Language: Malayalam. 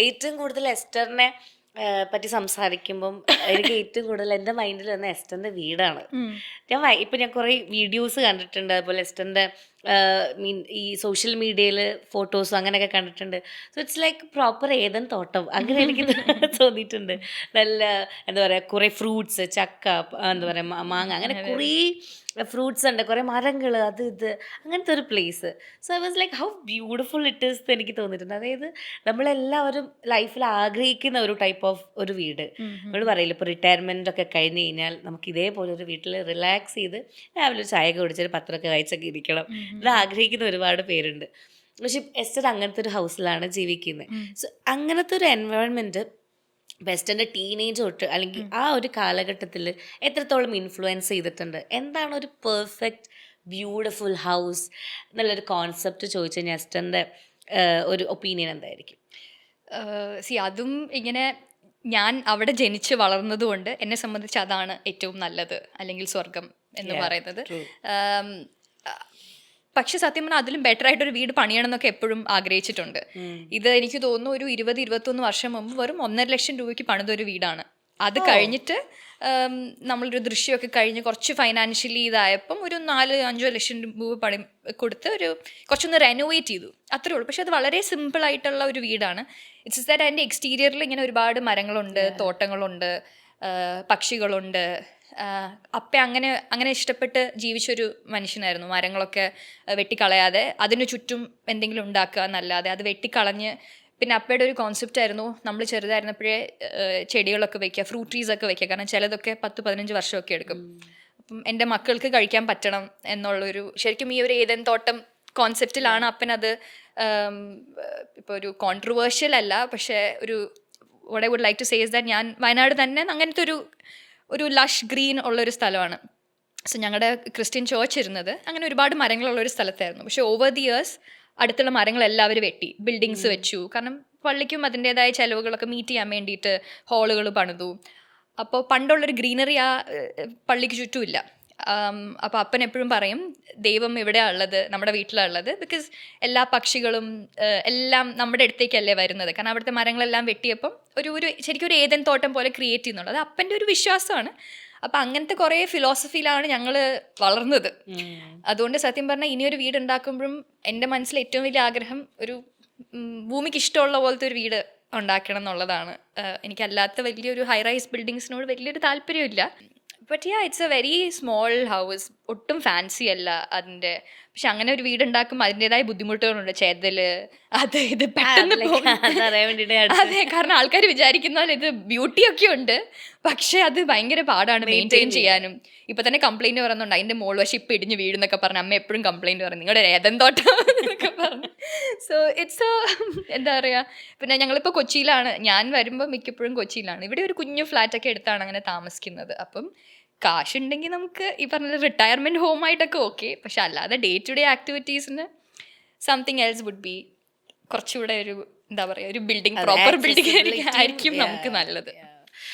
ഏറ്റവും കൂടുതൽ എസ്റ്ററിനെ പറ്റി സംസാരിക്കുമ്പം എനിക്ക് ഏറ്റവും കൂടുതൽ എൻ്റെ മൈൻഡിൽ വന്ന എസ്റ്ററിൻ്റെ വീടാണ്. ഞാൻ കുറേ വീഡിയോസ് കണ്ടിട്ടുണ്ട്, അതുപോലെ എസ്റ്ററിൻ്റെ ഈ സോഷ്യൽ മീഡിയയിൽ ഫോട്ടോസും അങ്ങനെയൊക്കെ കണ്ടിട്ടുണ്ട്. സോ ഇറ്റ്സ് ലൈക്ക് പ്രോപ്പർ ഏതൻ തോട്ടം അങ്ങനെ എനിക്ക് തോന്നിയിട്ടുണ്ട്. നല്ല എന്താ പറയുക, കുറേ ഫ്രൂട്ട്സ്, ചക്ക, എന്താ പറയുക മാങ്ങ, അങ്ങനെ കുറേ ഫ്രൂട്ട്സ് ഉണ്ട്, കുറേ മരങ്ങൾ, അത് ഇത് അങ്ങനത്തെ ഒരു place. So I was like how beautiful it is എന്ന് എനിക്ക് തോന്നിയിട്ടുണ്ട്. അതായത് നമ്മളെല്ലാവരും ലൈഫിൽ ആഗ്രഹിക്കുന്ന ഒരു ടൈപ്പ് ഓഫ് ഒരു വീട്. നമ്മൾ പറയില്ല, ഇപ്പോൾ റിട്ടയർമെൻ്റ് ഒക്കെ കഴിഞ്ഞ് കഴിഞ്ഞാൽ നമുക്ക് ഇതേപോലെ ഒരു വീട്ടിൽ റിലാക്സ് ചെയ്ത് രാവിലെ ഒരു ചായ കുടിച്ചൊരു പത്രമൊക്കെ വായിച്ചൊക്കെ ഇരിക്കണം. ഇത് ആഗ്രഹിക്കുന്ന ഒരുപാട് പേരുണ്ട്. പക്ഷെ എസ്റ്റർ അങ്ങനത്തെ ഒരു ഹൗസിലാണ് ജീവിക്കുന്നത്. സോ അങ്ങനത്തെ ഒരു എൻവയോൺമെൻറ്റ് ബെസ്റ്റൻ്റെ ടീനേജ് തൊട്ട് അല്ലെങ്കിൽ ആ ഒരു കാലഘട്ടത്തിൽ എത്രത്തോളം ഇൻഫ്ലുവൻസ് ചെയ്തിട്ടുണ്ട്? എന്താണ് ഒരു പെർഫെക്റ്റ് ബ്യൂട്ടിഫുൾ ഹൗസ് എന്നുള്ളൊരു കോൺസെപ്റ്റ് ചോദിച്ചു കഴിഞ്ഞാൽ എസ്റ്റൻ്റെ ഒരു ഒപ്പീനിയൻ എന്തായിരിക്കും? അതും ഇങ്ങനെ ഞാൻ അവിടെ ജനിച്ച് വളർന്നതുകൊണ്ട് എന്നെ സംബന്ധിച്ച് അതാണ് ഏറ്റവും നല്ലത്, അല്ലെങ്കിൽ സ്വർഗം എന്ന് പറയുന്നത്. പക്ഷെ സത്യം പറഞ്ഞാൽ അതിലും ബെറ്റർ ആയിട്ടൊരു വീട് പണിയണം എന്നൊക്കെ എപ്പോഴും ആഗ്രഹിച്ചിട്ടുണ്ട്. ഇത് എനിക്ക് തോന്നുന്നു ഒരു 20-21 വർഷം മുമ്പ് വെറും 1.5 ലക്ഷം രൂപയ്ക്ക് പണിതൊരു വീടാണ്. അത് കഴിഞ്ഞിട്ട് നമ്മളൊരു ദൃശ്യമൊക്കെ കഴിഞ്ഞ് കുറച്ച് ഫൈനാൻഷ്യലി ഇതായപ്പം ഒരു 4-5 ലക്ഷം രൂപ പണി കൊടുത്ത് കുറച്ചൊന്ന് റെനോവേറ്റ് ചെയ്തു, അത്രേ ഉള്ളൂ. പക്ഷെ അത് വളരെ സിമ്പിൾ ആയിട്ടുള്ള ഒരു വീടാണ്. ഇറ്റ്സ് ദാറ്റ് അതിൻ്റെ എക്സ്റ്റീരിയറിൽ ഇങ്ങനെ ഒരുപാട് മരങ്ങളുണ്ട്, തോട്ടങ്ങളുണ്ട്, പക്ഷികളുണ്ട്. അപ്പ അങ്ങനെ ഇഷ്ടപ്പെട്ട് ജീവിച്ചൊരു മനുഷ്യനായിരുന്നു. മരങ്ങളൊക്കെ വെട്ടിക്കളയാതെ അതിന് ചുറ്റും എന്തെങ്കിലും ഉണ്ടാക്കുക എന്നല്ലാതെ അത് വെട്ടിക്കളഞ്ഞ്. പിന്നെ അപ്പയുടെ ഒരു കോൺസെപ്റ്റ് ആയിരുന്നു, നമ്മൾ ചെറുതായിരുന്നപ്പോഴേ ചെടികളൊക്കെ വെക്കുക, ഫ്രൂട്ട് ട്രീസ് ഒക്കെ വെക്കുക. കാരണം ചിലതൊക്കെ 10-15 വർഷമൊക്കെ എടുക്കും. അപ്പം എൻ്റെ മക്കൾക്ക് കഴിക്കാൻ പറ്റണം എന്നുള്ളൊരു, ശരിക്കും ഈ ഒരു ഏതൻ തോട്ടം കോൺസെപ്റ്റിലാണ് അപ്പനത്. ഇപ്പോൾ ഒരു കോൺട്രവേഴ്ഷ്യൽ അല്ല, പക്ഷേ ഒരു what I would like to say is that ഞാൻ വയനാട് തന്നെ അങ്ങനത്തെ ഒരു ലഷ് ഗ്രീൻ ഉള്ളൊരു സ്ഥലമാണ്. സോ ഞങ്ങളുടെ ക്രിസ്ത്യൻ ചേർച്ച് ഇരുന്നത് അങ്ങനെ ഒരുപാട് മരങ്ങളുള്ളൊരു സ്ഥലത്തായിരുന്നു. പക്ഷേ ഓവർ ദി ഇയേഴ്സ് അടുത്തുള്ള മരങ്ങളെല്ലാവരും വെട്ടി ബിൽഡിങ്സ് വെച്ചു. കാരണം പള്ളിക്കും അതിൻ്റെതായ ചിലവുകളൊക്കെ മീറ്റ് ചെയ്യാൻ വേണ്ടിയിട്ട് ഹാളുകൾ പണിതു. അപ്പോൾ പണ്ടുള്ളൊരു ഗ്രീനറി ആ പള്ളിക്ക് ചുറ്റുമില്ല. അപ്പോൾ അപ്പൻ എപ്പോഴും പറയും, ദൈവം എവിടെയാണ് ഉള്ളത്? നമ്മുടെ വീട്ടിലാണ് ഉള്ളത്. ബിക്കോസ് എല്ലാ പക്ഷികളും എല്ലാം നമ്മുടെ അടുത്തേക്കല്ലേ വരുന്നത്. കാരണം അവിടുത്തെ മരങ്ങളെല്ലാം വെട്ടിയപ്പം ശരിക്കും ഒരു ഏതൻ തോട്ടം പോലെ ക്രിയേറ്റ് ചെയ്യുന്നുള്ളത് അത് അപ്പൻ്റെ ഒരു വിശ്വാസമാണ്. അപ്പം അങ്ങനത്തെ കുറേ ഫിലോസഫിയിലാണ് ഞങ്ങൾ വളർന്നത്. അതുകൊണ്ട് സത്യം പറഞ്ഞാൽ ഇനിയൊരു വീട് ഉണ്ടാക്കുമ്പോഴും എൻ്റെ മനസ്സിൽ ഏറ്റവും വലിയ ആഗ്രഹം ഒരു ഭൂമിക്ക് ഇഷ്ടമുള്ള പോലത്തെ ഒരു വീട് ഉണ്ടാക്കണം എന്നുള്ളതാണ്. എനിക്കല്ലാത്ത വലിയൊരു ഹൈ റൈസ് ബിൽഡിങ്സിനോട് വലിയൊരു താല്പര്യമില്ല. But it's A very small house, ഒട്ടും ഫാൻസി അല്ല അതിൻ്റെ. പക്ഷെ അങ്ങനെ ഒരു വീടുണ്ടാക്കുമ്പോൾ അതിൻ്റെതായ ബുദ്ധിമുട്ടുകളുണ്ട്. ചെതല്, അത് ഇത് പെട്ടെന്ന് അതെ, കാരണം ആൾക്കാർ വിചാരിക്കുന്ന പോലെ ഇത് ബ്യൂട്ടിയൊക്കെ ഉണ്ട്, പക്ഷെ അത് ഭയങ്കര പാടാണ് മെയിൻറ്റെയിൻ ചെയ്യാനും. ഇപ്പൊ തന്നെ കംപ്ലൈന്റ് പറയുന്നുണ്ട്, അതിന്റെ മോൾ വശം ഇപ്പം ഇടിഞ്ഞ് വീടെന്നൊക്കെ പറഞ്ഞ് അമ്മ എപ്പോഴും കംപ്ലൈന്റ് പറയും, നിങ്ങളുടെ ഏതൻ തോട്ടം എന്നൊക്കെ പറഞ്ഞു. സോ ഇറ്റ്സ് എന്താ പറയുക. പിന്നെ ഞങ്ങളിപ്പോൾ കൊച്ചിയിലാണ്, ഞാൻ വരുമ്പോൾ മിക്കപ്പോഴും കൊച്ചിയിലാണ്. ഇവിടെ ഒരു കുഞ്ഞു ഫ്ലാറ്റൊക്കെ എടുത്താണ് അങ്ങനെ താമസിക്കുന്നത്. അപ്പം കാശുണ്ടെങ്കിൽ നമുക്ക് ഈ പറഞ്ഞ റിട്ടയർമെൻറ്റ് ഹോം ആയിട്ടൊക്കെ ഓക്കെ. പക്ഷെ അല്ലാതെ ഡേ ടു ഡേ ആക്ടിവിറ്റീസിന് സംതിങ് എൽസ് വുഡ് ബി കുറച്ചുകൂടെ ഒരു എന്താ പറയുക, ഒരു ബിൽഡിംഗ്, പ്രോപ്പർ ബിൽഡിംഗ് ആയിരിക്കും നമുക്ക് നല്ലത്.